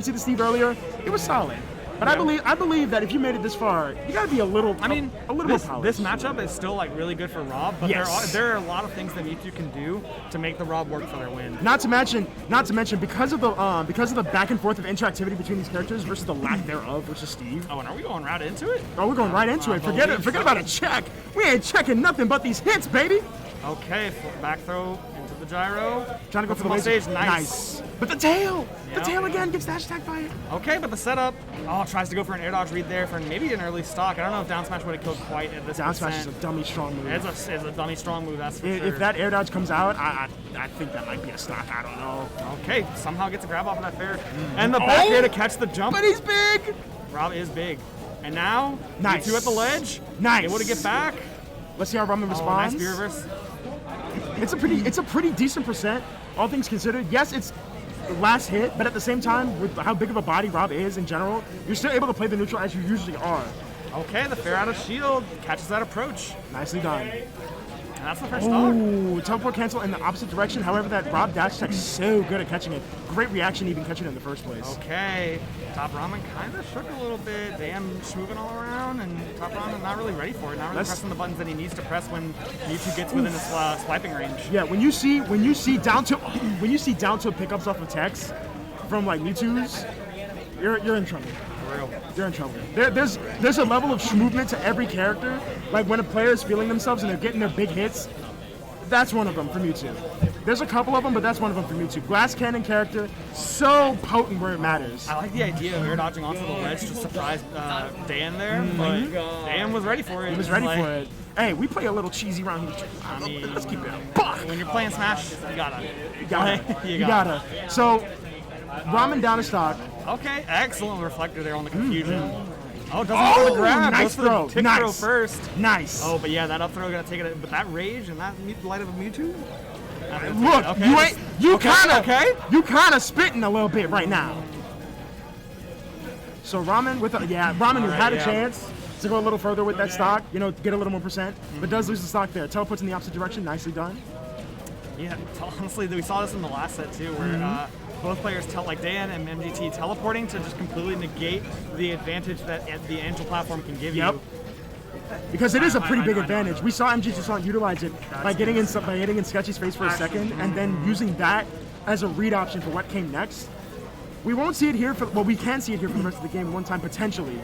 see the Steve earlier, it was solid. But I believe that if you made it this far, you gotta be a little. I mean, a little more polished. This matchup is still like really good for R.O.B, but there are a lot of things that Mewtwo can do to make the R.O.B work for their win. Not to mention, because of the back and forth of interactivity between these characters versus the lack thereof versus Steve. Oh, and are we going right into it? Oh, we're going right into it. Forget about a check. We ain't checking nothing but these hits, baby. Okay, back throw into the gyro. Trying to go for the stage. Nice. But the tail! The tail again gets dash attack by it. Okay, but the setup. Oh, tries to go for an air dodge read there for maybe an early stock. I don't know if down smash would have killed quite at this Down smash is a dummy strong move. It's a dummy strong move, that's for sure. If that air dodge comes out, I think that might be a stock. I don't know. Okay, somehow gets a grab off of that fair. And the back air to catch the jump. But he's big! R.O.B is big. And now, nice. Mewtwo at the ledge. Nice. Able to get back. Let's see how R.O.B responds. Nice reverse. It's a pretty decent percent, all things considered. Yes, it's the last hit, but at the same time, with how big of a body R.O.B is in general, you're still able to play the neutral as you usually are. Okay, the fair out of shield catches that approach. Nicely done. And that's the first stock. Ooh, teleport cancel in the opposite direction. However, that R.O.B dash attack is so good at catching it. Great reaction even catching it in the first place. Okay, TopRamen kind of shook a little bit. Dayun moving all around, and TopRamen not really ready for it. Not really pressing the buttons that he needs to press when Mewtwo gets within his swiping range. Yeah, when you see down tilt pickups off of techs from like Mewtwo's, you're in trouble. You're in trouble. There's a level of movement to every character. Like when a player is feeling themselves and they're getting their big hits, that's one of them for Mewtwo. There's a couple of them, but that's one of them for Mewtwo. Glass Cannon character, so potent where it matters. I like the idea of air dodging onto the ledge to surprise Dayun there, but Dayun was ready for it. He was ready for it. Hey, we play a little cheesy round here. I mean, let's keep it a buck. When you're playing Smash, you gotta. You gotta. So, Ramen down a stock. Okay, excellent reflector there on the confusion. Oh, doesn't go for the grab. Nice Goes for the tick throw first. Nice. Oh, but yeah, that up throw gonna take it. But that rage and that light of a Mewtwo. Look, okay. you kind of spitting a little bit right now. So Ramen who had a chance to go a little further with that stock, get a little more percent, but does lose the stock there. Teleports in the opposite direction, nicely done. Yeah, honestly, we saw this in the last set too, where both players, like Dayun and MGT, teleporting to just completely negate the advantage that the Angel platform can give you. Because it is a pretty big advantage. We saw MGT utilize it by getting in Sketchy's face for a second, and then using that as a read option for what came next. We won't see it here we can see it here for the rest of the game one time potentially.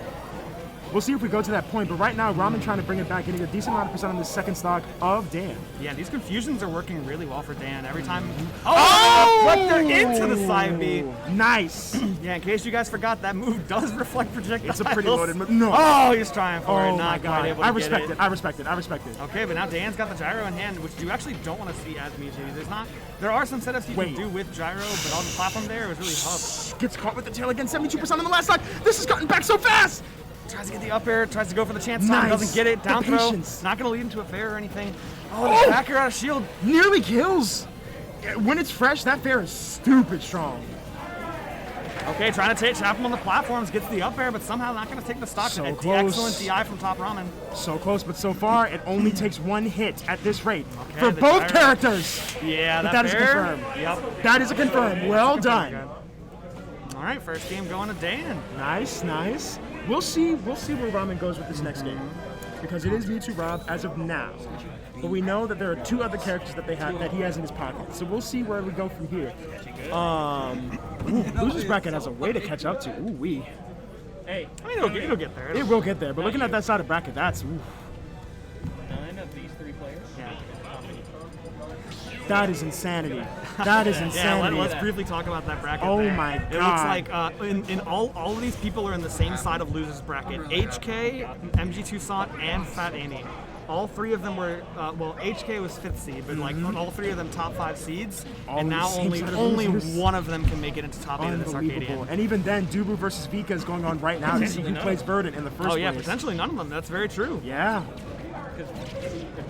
We'll see if we go to that point, but right now, Ramen trying to bring it back, getting a decent amount of percent on the second stock of Dayun. Yeah, these confusions are working really well for Dayun. Every time... Reflector into the side B. Nice. Yeah, in case you guys forgot, that move does reflect projectiles. It's a pretty loaded move. No. Oh, he's trying for it. Oh, Not my God. quite able to I respect it. Okay, but now Dayun's got the gyro in hand, which you actually don't want to see as Mewtwo. There are some setups you can do with gyro, but on the platform there, it was really tough. Gets caught with the tail again, 72% on the last stock. This has gotten back so fast. Tries to get the up air, tries to go for the chance time, doesn't get it, down throw. It's not going to lead into a fair or anything. Oh, the back air out of shield. Nearly kills. When it's fresh, that fair is stupid strong. Okay, trying to trap him on the platforms, gets the up air, but somehow not going to take the stock. So the close. Excellent DI from TopRamen. So close, but so far, it only takes one hit at this rate for both characters. Yeah, that is a confirm. Yep. That is a confirm. Well done. All right, first game going to Dayun. Nice. We'll see where Ramen goes with this next game, because it is Mewtwo R.O.B as of now. But we know that there are two other characters that he has in his pocket. So we'll see where we go from here. Losers bracket has a way to catch up to. Hey, I mean, it'll get there. It will get there. But looking at that side of bracket, that's. 9 of these 3 players. Yeah. That is insanity. That is insanity. Yeah, let's briefly talk about that bracket. Oh my God. It looks like in all of these people are in the same side of losers bracket. HK, MG Toussaint, and Fat Amy. All 3 of them were HK was 5th seed, but like all 3 of them top 5 seeds, and now only one of them can make it into top 8 of this Arcadian. And even then, Dubu versus Vika is going on right now to see who plays Verdant in the first place. Oh yeah, potentially none of them. That's very true. Yeah.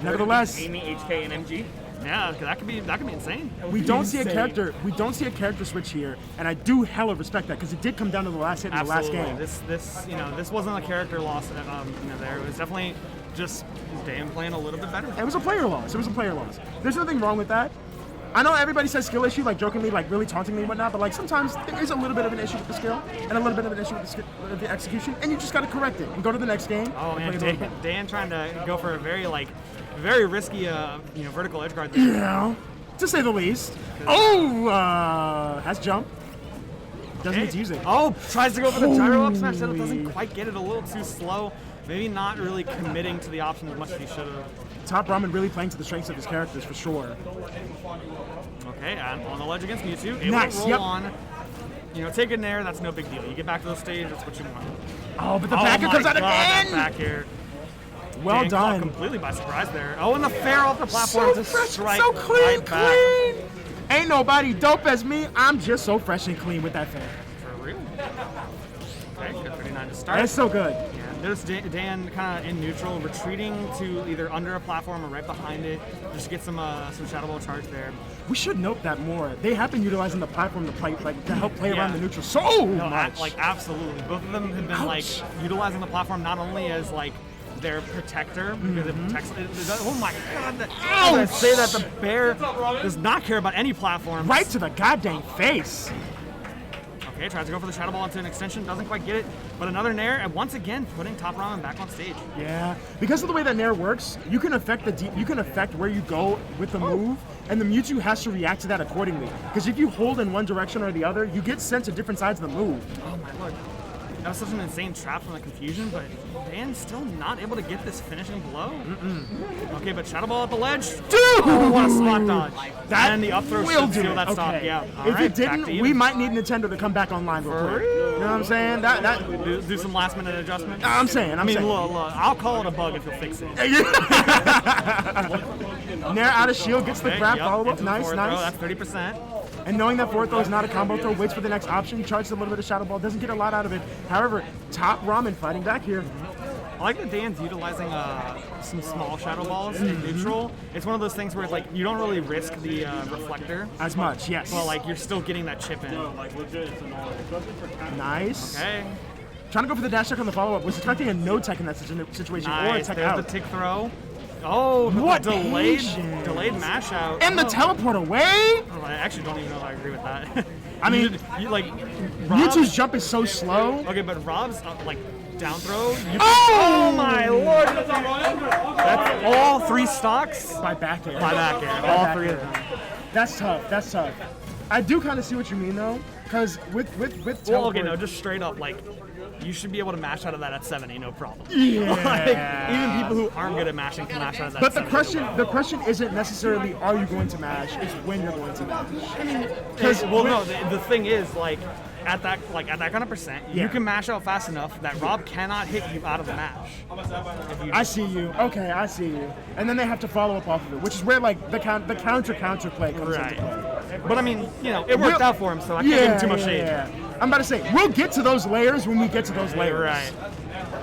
Nevertheless, Amy, HK, and MG. Yeah, that could be insane. We don't see a character switch here, and I do hella respect that because it did come down to the last hit in the last game. This wasn't a character loss. There it was definitely just Dayun playing a little bit better. It was a player loss. There's nothing wrong with that. I know everybody says skill issue, like jokingly, like really taunting me and whatnot, but like sometimes there is a little bit of an issue with the skill and a little bit of an issue with the execution, and you just got to correct it and go to the next game. Oh man, Dan trying to go for a very risky, vertical edge guard there. Yeah, to say the least. Oh, has jump. Doesn't need to use it. Oh, tries to go for the gyro up smash, that doesn't quite get it, a little too slow. Maybe not really committing to the option as much as he should have. TopRamen really playing to the strengths of his characters for sure. Okay, and on the ledge against Mewtwo, able Nice, to roll on. Take it there, that's no big deal. You get back to the stage, that's what you want. Oh, but the back air comes out again! Back air. Well Dan done. Caught completely by surprise there. Oh, and the fair off the platform So to fresh, strike so clean, right back. Ain't nobody dope as me. I'm just so fresh and clean with that fair. For real. Okay, good 39 to start. That's so good. Yeah, there's Dan kind of in neutral, retreating to either under a platform or right behind it. Just get some Shadow Ball charge there. We should note that more. They have been utilizing the platform to play, to help play around the neutral so much. Absolutely. Both of them have been utilizing the platform not only as their protector because it protects. Oh my God! I say that the bear does not care about any platforms. Right to the goddamn face. Okay, tries to go for the Shadow Ball into an extension, doesn't quite get it, but another Nair, and once again putting TopRamen back on stage. Yeah, because of the way that Nair works, you can affect where you go with the move, and the Mewtwo has to react to that accordingly. Because if you hold in one direction or the other, you get sent to different sides of the move. Oh my lord. That was such an insane trap from the confusion, but Dan's still not able to get this finishing blow. Okay, but Shadow Ball at the ledge. Dude! Oh, what a spot dodge. And the up throw will should do seal that it. stop. Okay. Yeah. All if right, it didn't, we might need Nintendo to come back online real quick. You know what I'm saying? Do some last minute adjustments. I'm saying. Look, I'll call it a bug if you'll fix it. Nair out of shield, gets the grab follow up. Nice, nice. That's 30%. And knowing that forward throw is not a combo throw, waits for the next option, charges a little bit of Shadow Ball, doesn't get a lot out of it. However, TopRamen fighting back here. I like that Dan's utilizing some small Shadow Balls in neutral. It's one of those things where it's you don't really risk the reflector. As much, yes. But you're still getting that chip in. Nice. Okay. Trying to go for the dash check on the follow-up. Was expecting a no tech in that situation or a Nice. tech There's out. the tick throw. Oh, what delayed patience. mash out. And the teleport away? Oh, I actually don't even know if I agree with that. I mean, Mewtwo's jump is so slow. Okay, but Rob's down throw. Oh my lord! That's all 3 stocks by back air. All 3 of them. That's tough. That's tough. I do kind of see what you mean though, because with teleport. Well, okay, no, just straight up you should be able to mash out of that at 70, no problem. Yeah. Even people who aren't good at mashing can mash out of that. But the question isn't necessarily are you going to mash, it's when you're going to mash. I mean, because the thing is at that kind of percent, you can mash out fast enough that Rob cannot hit you out of the mash. I see you. Okay, I see you. And then they have to follow up off of it, which is where the counter play comes into play. But I mean, it worked out for him, so I can't give him too much shade. Yeah. I'm about to say, we'll get to those layers when we get to those layers. Right.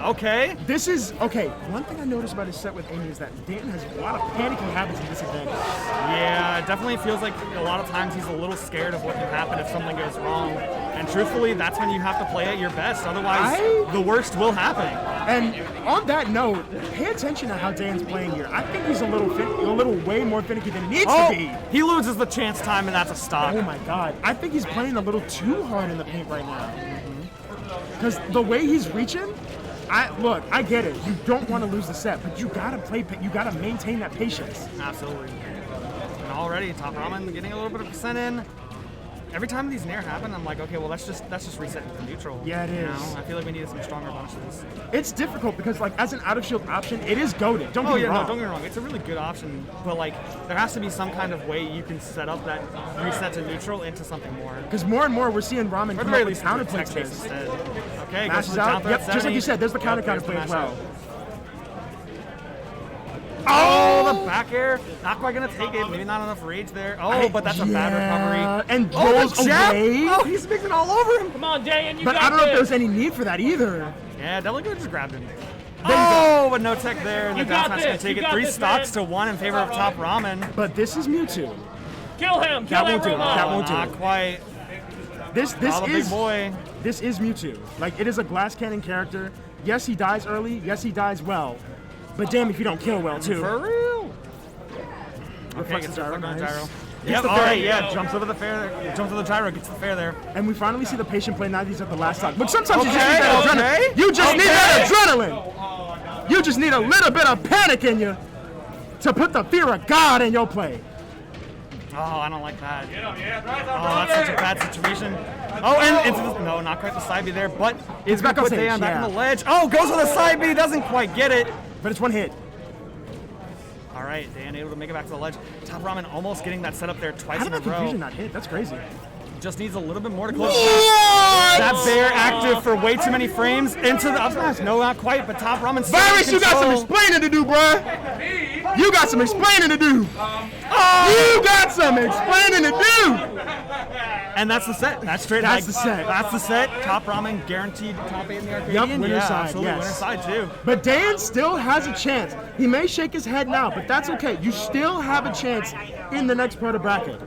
Okay. This is, one thing I noticed about his set with Amy is that Dayun has a lot of panicky habits and disadvantages. Yeah, it definitely feels like a lot of times he's a little scared of what can happen if something goes wrong. And truthfully, that's when you have to play at your best. Otherwise, the worst will happen. And on that note, pay attention to how Dayun's playing here. I think he's a little way more finicky than he needs to be. He loses the chance time, and that's a stock. Oh my God. I think he's playing a little too hard in the paint right now. Because the way he's reaching, I get it. You don't want to lose the set, but you gotta maintain that patience. Absolutely. And already, TopRamen getting a little bit of percent in. Every time these Nair happen, I'm like, okay, well, let's just reset to neutral. Yeah, it is. I feel like we needed some stronger punishes. It's difficult because, as an out-of-shield option, it is goated. Don't get me wrong. No, don't get me wrong. It's a really good option, but, there has to be some kind of way you can set up that reset to neutral into something more. Because more and more, we're seeing Ramen come up with counterplay to this. Instead. Okay, mashes out. Yep, just like you said, there's the counterplay as well. Oh, the back air. Not quite going to take it. Maybe not enough rage there. Oh, but that's a bad recovery. And rolls away. Oh, he's mixing all over him. Come on, Dayun, you But got I don't know if this. there's any need for that either. Yeah, definitely could have just grabbed him. There but no tech there. And the You down got smash going this. to take You it. got 3 this, stocks man. to 1 in favor of TopRamen. But this is Mewtwo. Kill him. That won't do it. That won't do Not it. quite. This Not a is big boy. This is Mewtwo. It is a glass cannon character. Yes, he dies early. Yes, he dies well. But damn if you don't kill well too. For real. Okay, Gets the gyro. Yep, all right, yeah, jumps over the fair, jumps over the gyro, gets the fair there. And we finally see the patient play now that he's at the last stock. But sometimes Okay, you just need that adrenaline. You just need a little bit of panic in you to put the fear of God in your play. Oh, I don't like that. Oh, that's such a bad situation. Oh, and into the, no, not quite the side B there, but it's back on stage, back on the ledge. Oh, goes with the side B, doesn't quite get it. But it's one hit. All right, Dan able to make it back to the ledge. TopRamen almost getting that setup there twice in a row. How did that confusion not hit? That's crazy. Just needs a little bit more to close. That bear active for way too many frames. Into the up smash. No, not quite, but TopRamen still Virus, you got some explaining to do, bruh. You got some explaining to do. You got some explaining to do. And that's the set. That's straight. That's the set. That's the set. TopRamen guaranteed top 8 in the Arcadian. Yep, winner's side, absolutely. yes. Winner's side, too. But Dan still has a chance. He may shake his head now, but that's okay. You still have a chance in the next part of bracket.